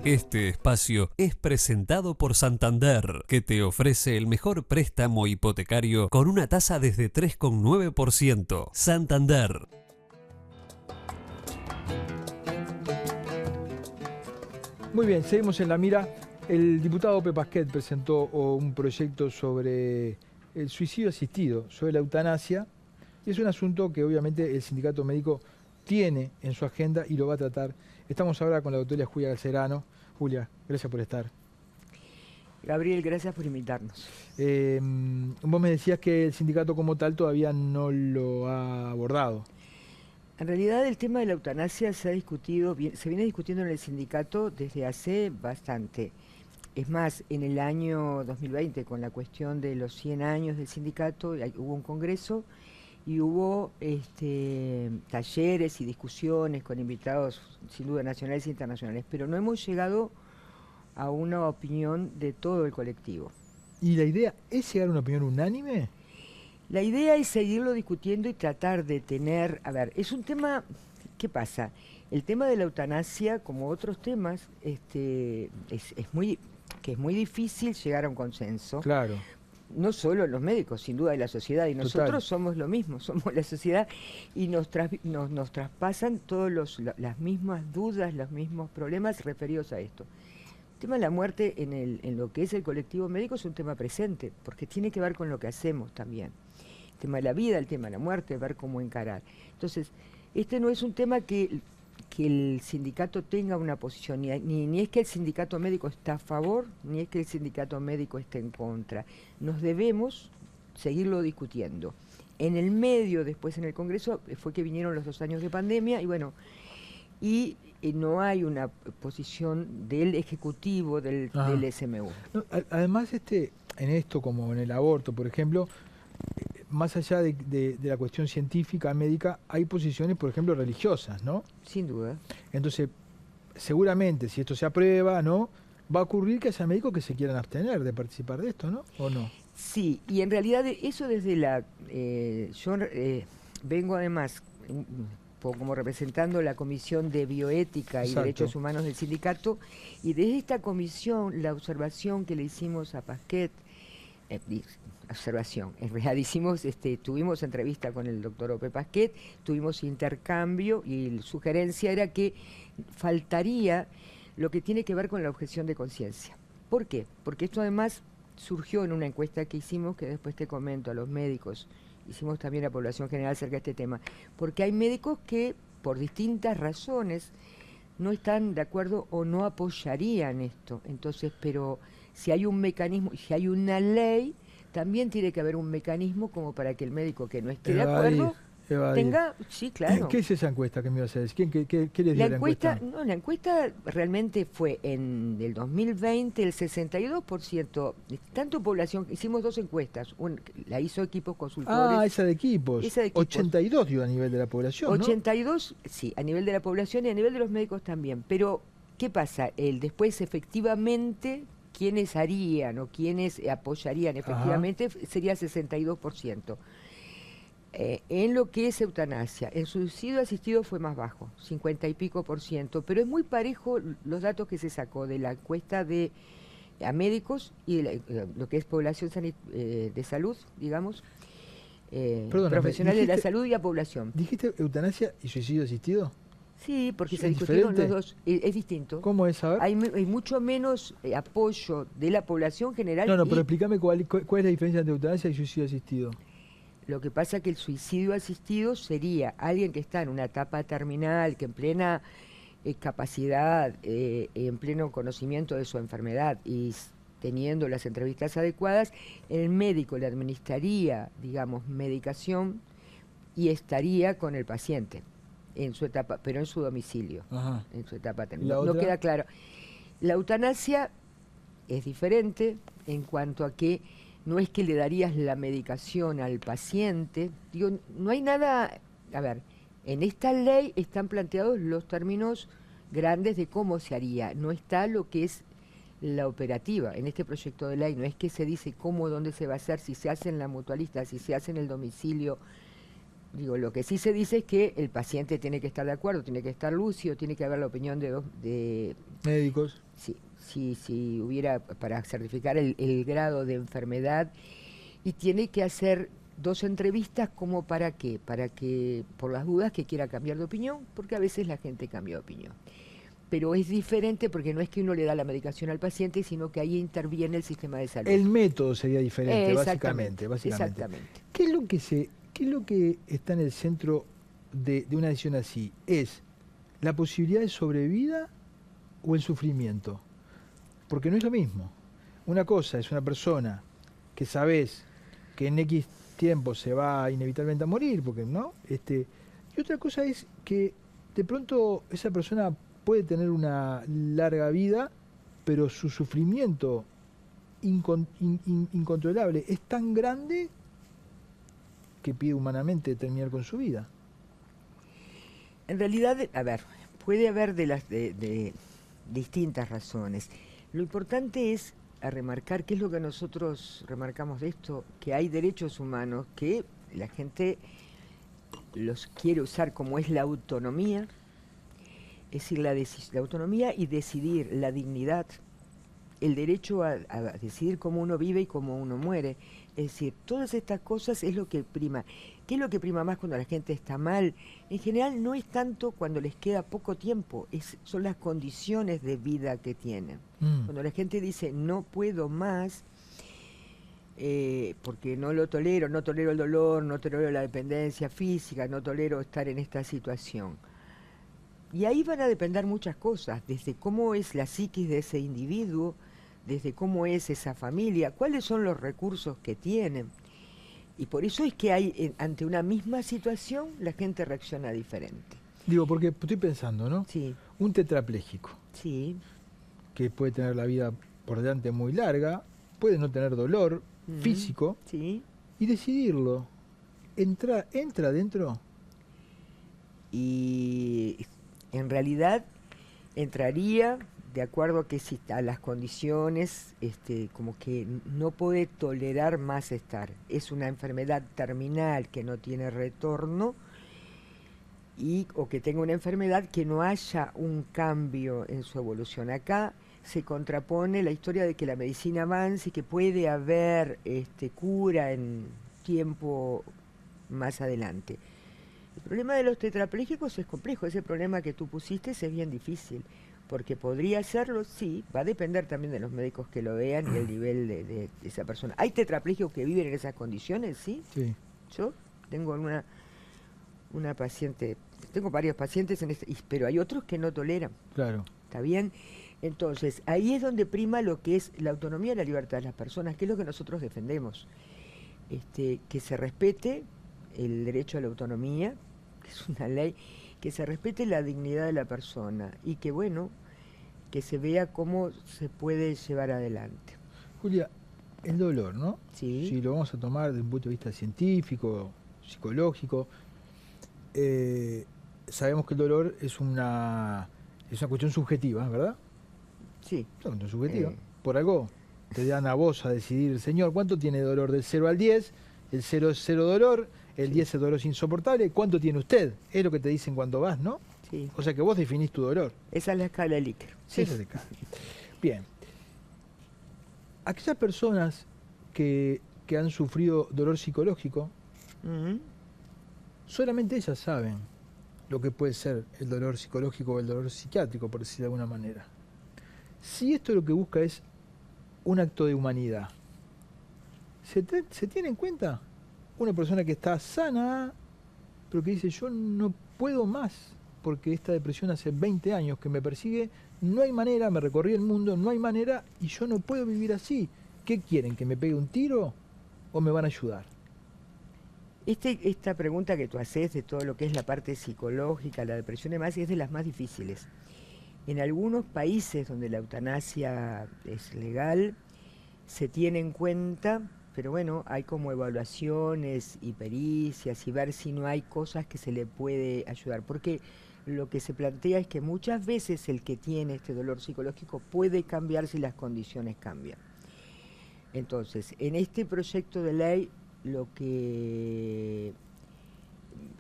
Este espacio es presentado por Santander, que te ofrece el mejor préstamo hipotecario con una tasa desde 3,9%. Santander. Muy bien, seguimos en la mira. El diputado Pepe Pasquet presentó un proyecto sobre el suicidio asistido, sobre la eutanasia. Y es un asunto que obviamente el sindicato médico tiene en su agenda y lo va a tratar. Estamos ahora con la doctora Julia Galcerano. Julia, gracias por estar. Gabriel, gracias por invitarnos. Vos me decías que el sindicato como tal todavía no lo ha abordado. En realidad el tema de la eutanasia se ha discutido, se viene discutiendo en el sindicato desde hace bastante. Es más, en el año 2020, con la cuestión de los 100 años del sindicato, hubo un congreso y hubo talleres y discusiones con invitados, sin duda, nacionales e internacionales, pero no hemos llegado a una opinión de todo el colectivo. ¿Y la idea es llegar a una opinión unánime? La idea es seguirlo discutiendo y tratar de tener... A ver, es un tema... ¿Qué pasa? El tema de la eutanasia, como otros temas, es muy difícil llegar a un consenso. Claro. No solo los médicos, sin duda, de la sociedad, y nosotros Total. somos lo mismo, somos la sociedad, y nos traspasan todas las mismas dudas, los mismos problemas referidos a esto. El tema de la muerte en lo que es el colectivo médico es un tema presente, porque tiene que ver con lo que hacemos también. El tema de la vida, el tema de la muerte, ver cómo encarar. Entonces, este no es un tema que el sindicato tenga una posición, ni es que el sindicato médico está a favor, ni es que el sindicato médico esté en contra. Nos debemos seguirlo discutiendo. En el medio, después en el Congreso, fue que vinieron los 2 años de pandemia, y bueno, y no hay una posición del Ejecutivo, del SMU. No, además, en esto, como en el aborto, por ejemplo, más allá de la cuestión científica, médica, hay posiciones, por ejemplo, religiosas, ¿no? Sin duda. Entonces, seguramente, si esto se aprueba, ¿no?, va a ocurrir que haya médicos que se quieran abstener de participar de esto, ¿no? ¿O no? Sí, y en realidad eso desde yo vengo además como representando la Comisión de Bioética y Exacto. Derechos Humanos del sindicato, y desde esta comisión, la observación que le hicimos a Pasquet, observación, en realidad tuvimos entrevista con el doctor Ope Pasquet, tuvimos intercambio, y la sugerencia era que faltaría lo que tiene que ver con la objeción de conciencia. ¿Por qué? Porque esto además surgió en una encuesta que hicimos, que después te comento, a los médicos, hicimos también a población general acerca de este tema, porque hay médicos que por distintas razones no están de acuerdo o no apoyarían esto. Entonces, pero si hay un mecanismo, si hay una ley, también tiene que haber un mecanismo como para que el médico que no esté de acuerdo tenga... Sí, claro. ¿Qué es esa encuesta que me ibas a decir? ¿Qué les dio la encuesta? No, la encuesta realmente fue en el 2020 el 62%, tanto población, hicimos 2 encuestas, la hizo Equipos Consultores. Ah, esa de equipos. 82 dio a nivel de la población, 82, ¿no? Sí, a nivel de la población y a nivel de los médicos también. Pero, ¿qué pasa? Después, efectivamente, quienes harían o quienes apoyarían efectivamente sería 62%. En lo que es eutanasia, en suicidio asistido fue más bajo, 50 y pico %, pero es muy parejo los datos que se sacó de la encuesta a médicos y lo que es población de salud, digamos, profesionales de la salud y a población. ¿Dijiste eutanasia y suicidio asistido? Sí, porque se discutieron los dos. Es distinto. ¿Cómo es? A ver. Hay mucho menos apoyo de la población general. No, pero explícame cuál es la diferencia entre eutanasia y suicidio asistido. Lo que pasa es que el suicidio asistido sería alguien que está en una etapa terminal, que en plena capacidad, en pleno conocimiento de su enfermedad y teniendo las entrevistas adecuadas, el médico le administraría, digamos, medicación y estaría con el paciente en su etapa, pero en su domicilio, en su etapa terminal. No queda claro. La eutanasia es diferente en cuanto a que no es que le darías la medicación al paciente. Digo, no hay nada... A ver, en esta ley están planteados los términos grandes de cómo se haría. No está lo que es la operativa en este proyecto de ley. No es que se dice cómo, dónde se va a hacer, si se hace en la mutualista, si se hace en el domicilio Digo, lo que sí se dice es que el paciente tiene que estar de acuerdo, tiene que estar lúcido, tiene que haber la opinión de Médicos. si hubiera para certificar el grado de enfermedad, y tiene que hacer 2 entrevistas como para qué, para que por las dudas que quiera cambiar de opinión, porque a veces la gente cambia de opinión. Pero es diferente porque no es que uno le da la medicación al paciente, sino que ahí interviene el sistema de salud. El método sería diferente, Exactamente, básicamente. exactamente. ¿Qué es lo que está en el centro de una decisión así? ¿Es la posibilidad de sobrevida o el sufrimiento? Porque no es lo mismo. Una cosa es una persona que sabes que en X tiempo se va inevitablemente a morir, porque no, y otra cosa es que de pronto esa persona puede tener una larga vida, pero su sufrimiento incontrolable es tan grande que pide humanamente terminar con su vida. En realidad, a ver, puede haber de distintas razones. Lo importante es a remarcar, qué es lo que nosotros remarcamos de esto, que hay derechos humanos que la gente los quiere usar, como es la autonomía, es decir, la autonomía y decidir, la dignidad, el derecho a decidir cómo uno vive y cómo uno muere. Es decir, todas estas cosas es lo que prima. ¿Qué es lo que prima más cuando la gente está mal? En general no es tanto cuando les queda poco tiempo, son las condiciones de vida que tienen. Cuando la gente dice no puedo más, porque no lo tolero, no tolero el dolor, no tolero la dependencia física, no tolero estar en esta situación. Y ahí van a depender muchas cosas, desde cómo es la psiquis de ese individuo, desde cómo es esa familia, cuáles son los recursos que tienen. Y por eso es que hay, ante una misma situación, la gente reacciona diferente. Digo, porque estoy pensando, ¿no? Sí. Un tetrapléjico, Sí. que puede tener la vida por delante muy larga, puede no tener dolor físico, Sí. y decidirlo. ¿Entra dentro? Y en realidad entraría de acuerdo a que si a las condiciones, como que no puede tolerar más estar. Es una enfermedad terminal que no tiene retorno, o que tenga una enfermedad que no haya un cambio en su evolución. Acá se contrapone la historia de que la medicina avance y que puede haber cura en tiempo más adelante. El problema de los tetraplégicos es complejo, ese problema que tú pusiste es bien difícil, porque podría serlo, sí, va a depender también de los médicos que lo vean y el nivel de esa persona. ¿Hay tetraplégicos que viven en esas condiciones? Sí. Sí. Yo tengo una paciente, tengo varios pacientes, pero hay otros que no toleran. Claro. ¿Está bien? Entonces, ahí es donde prima lo que es la autonomía y la libertad de las personas, que es lo que nosotros defendemos. Que se respete el derecho a la autonomía, que es una ley, que se respete la dignidad de la persona y que, bueno, que se vea cómo se puede llevar adelante. Julia, el dolor, ¿no? Sí. Si lo vamos a tomar desde un punto de vista científico, psicológico, sabemos que el dolor es una cuestión subjetiva, ¿verdad? Sí. Es una cuestión subjetiva. Por algo te dan a vos a decidir, señor, ¿cuánto tiene dolor del 0 al 10? El 0 es 0 dolor, el 10 es dolor insoportable. ¿Cuánto tiene usted? Es lo que te dicen cuando vas, ¿no? Sí. O sea que vos definís tu dolor. Esa es la escala de Likert. Sí. Esa es la escala. Bien. Aquellas personas que han sufrido dolor psicológico, solamente ellas saben lo que puede ser el dolor psicológico o el dolor psiquiátrico, por decir de alguna manera. Si esto lo que busca es un acto de humanidad, ¿se tiene en cuenta una persona que está sana, pero que dice, yo no puedo más, porque esta depresión hace 20 años que me persigue, no hay manera, me recorrí el mundo, no hay manera, y yo no puedo vivir así? ¿Qué quieren, que me pegue un tiro o me van a ayudar? Esta pregunta que tú haces de todo lo que es la parte psicológica, la depresión y demás, es de las más difíciles. En algunos países donde la eutanasia es legal, se tiene en cuenta, pero bueno, hay como evaluaciones y pericias y ver si no hay cosas que se le puede ayudar. Porque lo que se plantea es que muchas veces el que tiene este dolor psicológico puede cambiar si las condiciones cambian. Entonces, en este proyecto de ley, lo que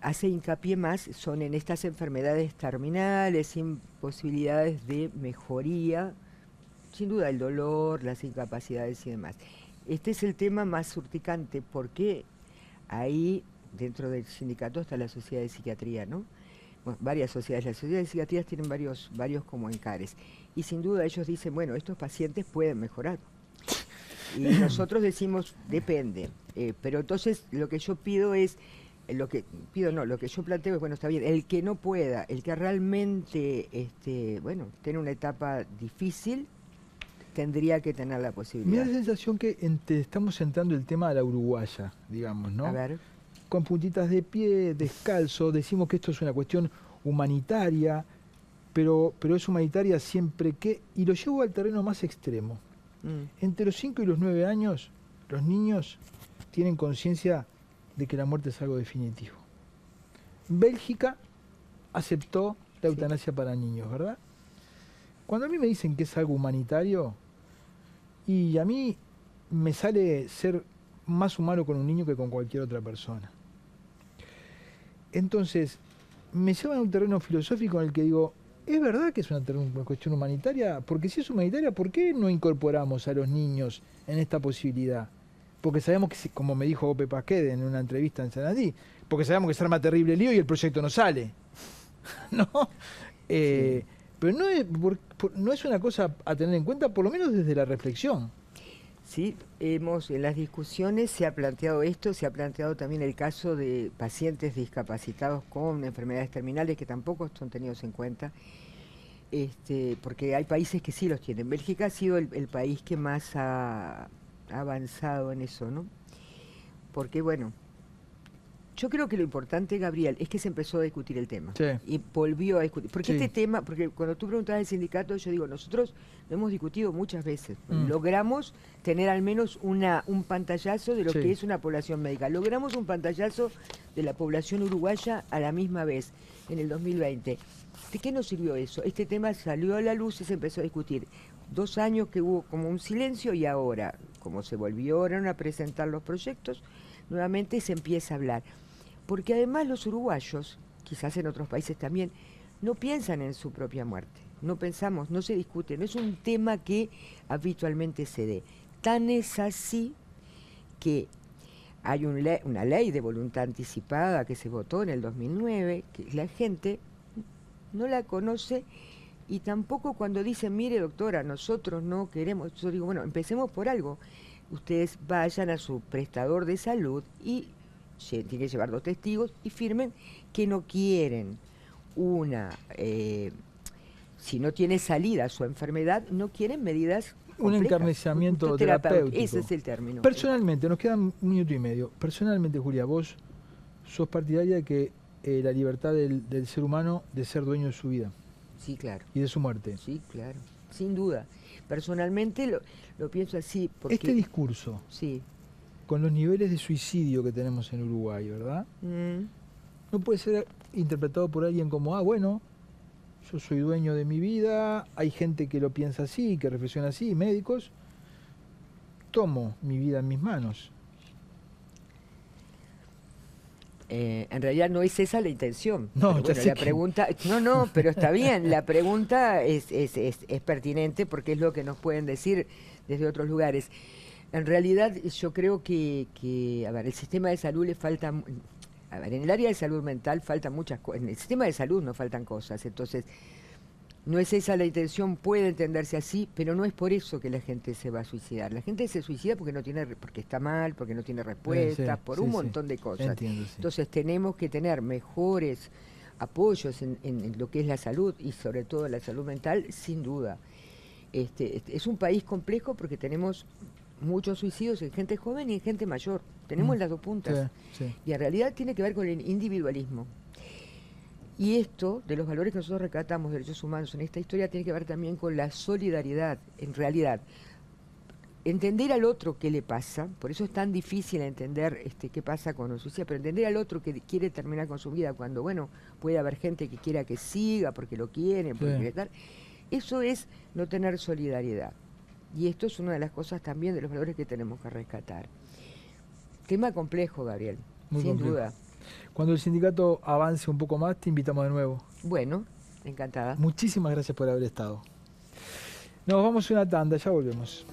hace hincapié más son en estas enfermedades terminales, sin posibilidades de mejoría, sin duda el dolor, las incapacidades y demás. Este es el tema más urticante, porque ahí, dentro del sindicato, está la Sociedad de Psiquiatría, ¿no? Bueno, varias sociedades. Las sociedades de psiquiatría tienen varios como encares. Y sin duda ellos dicen, bueno, estos pacientes pueden mejorar. Y nosotros decimos, depende. Pero entonces lo que yo pido es, lo que yo planteo es, bueno, está bien, el que no pueda, el que realmente, tiene una etapa difícil, tendría que tener la Me posibilidad. da la sensación que estamos entrando el tema de la uruguaya, digamos, ¿no? A ver. Con puntitas de pie, descalzo, decimos que esto es una cuestión humanitaria, pero es humanitaria siempre que... Y lo llevo al terreno más extremo. Entre los 5 y los 9 años, los niños tienen conciencia de que la muerte es algo definitivo. Bélgica aceptó la eutanasia para niños, ¿verdad? Cuando a mí me dicen que es algo humanitario, y a mí me sale ser más humano con un niño que con cualquier otra persona. Entonces, me llevan a un terreno filosófico en el que digo, ¿es verdad que es una cuestión humanitaria? Porque si es humanitaria, ¿por qué no incorporamos a los niños en esta posibilidad? Porque sabemos que, como me dijo Ope Pasquet en una entrevista en Sanadí, porque sabemos que se arma terrible el lío y el proyecto no sale. ¿No? Sí. Pero no es una cosa a tener en cuenta, por lo menos desde la reflexión. Sí, en las discusiones se ha planteado esto, se ha planteado también el caso de pacientes discapacitados con enfermedades terminales que tampoco son tenidos en cuenta, porque hay países que sí los tienen. Bélgica ha sido el país que más ha avanzado en eso, ¿no? Porque, bueno, yo creo que lo importante, Gabriel, es que se empezó a discutir el tema. Sí. Y volvió a discutir. Porque Sí. este tema, porque cuando tú preguntabas del sindicato, yo digo, nosotros lo hemos discutido muchas veces. Mm. Logramos tener al menos un pantallazo de lo Sí. que es una población médica. Logramos un pantallazo de la población uruguaya a la misma vez, en el 2020. ¿De qué nos sirvió eso? Este tema salió a la luz y se empezó a discutir. 2 años que hubo como un silencio, y ahora, como se volvieron a presentar los proyectos, nuevamente se empieza a hablar. Porque además los uruguayos, quizás en otros países también, no piensan en su propia muerte. No pensamos, no se discute, no es un tema que habitualmente se dé. Tan es así que hay una ley de voluntad anticipada que se votó en el 2009, que la gente no la conoce, y tampoco cuando dicen, mire doctora, nosotros no queremos, yo digo, bueno, empecemos por algo. Ustedes vayan a su prestador de salud y tienen que llevar 2 testigos y firmen que no quieren si no tiene salida su enfermedad, no quieren medidas Un complejas, encarnizamiento un terapéutico. Ese es el término. Personalmente, nos quedan 1 minuto y medio. Personalmente, Julia, vos sos partidaria de que la libertad del ser humano de ser dueño de su vida Sí, claro. y de su muerte. Sí, claro. Sin duda. Personalmente lo pienso así. Porque, Este discurso, sí. con los niveles de suicidio que tenemos en Uruguay, ¿verdad? No puede ser interpretado por alguien como, bueno, yo soy dueño de mi vida, hay gente que lo piensa así, que reflexiona así, médicos, tomo mi vida en mis manos. En realidad no es esa la intención. No, Pero ya bueno, sé la que- pregunta, no, pero está bien, la pregunta es pertinente porque es lo que nos pueden decir desde otros lugares. En realidad yo creo que a ver, el sistema de salud le falta, a ver, en el área de salud mental faltan muchas cosas, en el sistema de salud no faltan cosas, entonces no es esa la intención, puede entenderse así, pero no es por eso que la gente se va a suicidar. La gente se suicida porque está mal, porque no tiene respuestas, por un montón de cosas. Entiendo, sí. Entonces tenemos que tener mejores apoyos en lo que es la salud y sobre todo la salud mental, sin duda. Es un país complejo porque tenemos muchos suicidios en gente joven y en gente mayor. Tenemos las 2 puntas. Sí, sí. Y en realidad tiene que ver con el individualismo. Y esto, de los valores que nosotros rescatamos de derechos humanos en esta historia, tiene que ver también con la solidaridad, en realidad. Entender al otro qué le pasa, por eso es tan difícil entender qué pasa con un suicidio, pero entender al otro que quiere terminar con su vida cuando, bueno, puede haber gente que quiera que siga porque lo quieren, porque quiere estar, eso es no tener solidaridad. Y esto es una de las cosas también de los valores que tenemos que rescatar. Tema complejo, Gabriel, Muy sin complejo. duda. Cuando el sindicato avance un poco más, te invitamos de nuevo. Bueno, encantada. Muchísimas gracias por haber estado. Nos vamos a una tanda, ya volvemos.